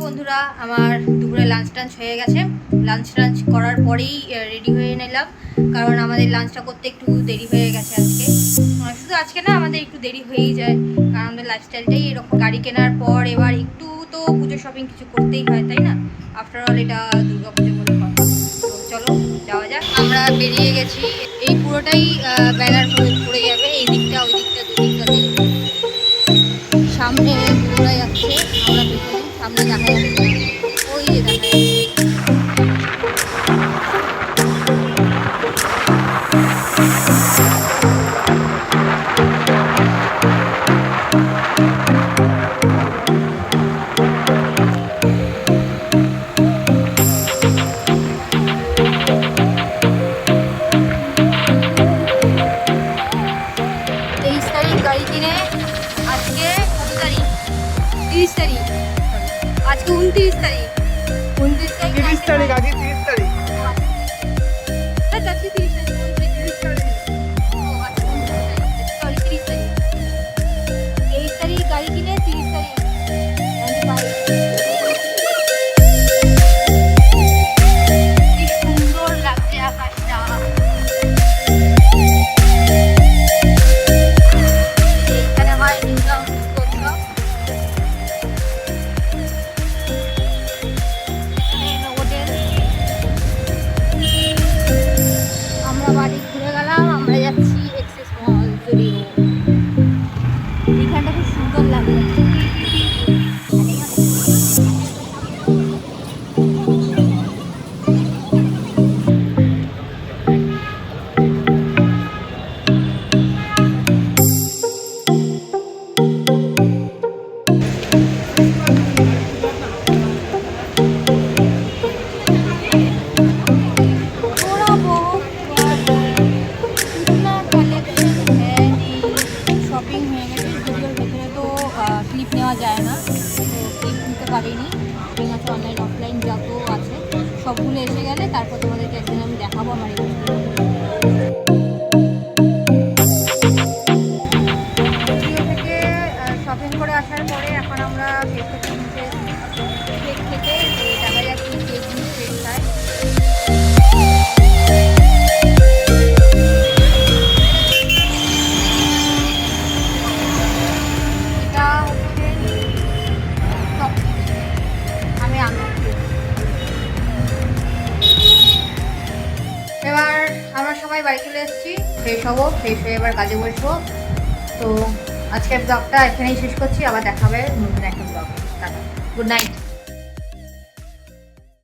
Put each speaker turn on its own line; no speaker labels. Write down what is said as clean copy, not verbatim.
বন্ধুরা, আমার দুপুরে লাঞ্চ টাঞ্চ হয়ে গেছে। লাঞ্চ টাঞ্চ করার পরেই রেডি হয়ে নিলাম, কারণ আমাদের লাঞ্চটা করতে একটু দেরি হয়ে গেছে আজকে। শুধু আজকে না, আমাদের একটু দেরি হয়েই যায়, কারণ আমাদের লাইফস্টাইলটাই এরকম। গাড়ি কেনার পর এবার একটু তো পুজো শপিং কিছু করতেই হয়, তাই না? আফটার অল এটা দুর্গা পুজো বলে কথা। তো চলো যাওয়া যাক। আমরা বেরিয়ে গেছি। এই পুরোটাই ব্যানার পড়ে যাবে, এই দিকটা ওই দিকটা দুদিকটাতেই। সামনে ঘোরা যাচ্ছে, আমরা পেছনে সামনে দেখা যাচ্ছে, ওই যে দেখা যাচ্ছে। গাড়ি কিনে আজকে কত তারিখ? 30 তারিখ। আজকে 29 তারিখ। 29 তারিখ,
30 তারিখ, আজকে 30 তারিখ।
আজকে 30 তারিখ, 30 তারিখ। ও আজকে 30 তারিখ। 23 তারিখ গাড়ি কিনে 30 তারিখ। কি সুন্দর লাগছে আকাশটা। বাড়ি ঘুরে গেলাম, আমরা যাচ্ছি এক্সেস মল। যদিও এখানটা খুব সুন্দর লাগলো। ক্লিপ নেওয়া যায় না, তো ক্লিপ নিতে পারিনি। শপিং আছে, অনলাইন অফলাইন যত আছে সবগুলো এসে গেলে তারপর তোমাদেরকে একদিন আমি দেখাবো আমার এই থেকে শপিং করে আসার পরে এখন আমরা কেক থেকে দেখা যাচ্ছে কেক কেক খাই। এবার আমরা সবাই বাড়ি চলে এসেছি, ফ্রেশ হবো, ফ্রেশ হয়ে এবার কাজে বসবো। তো আজকের ব্লগটা এখানেই শেষ করছি, আবার দেখা হবে নতুন একটা ব্লগ। Good night.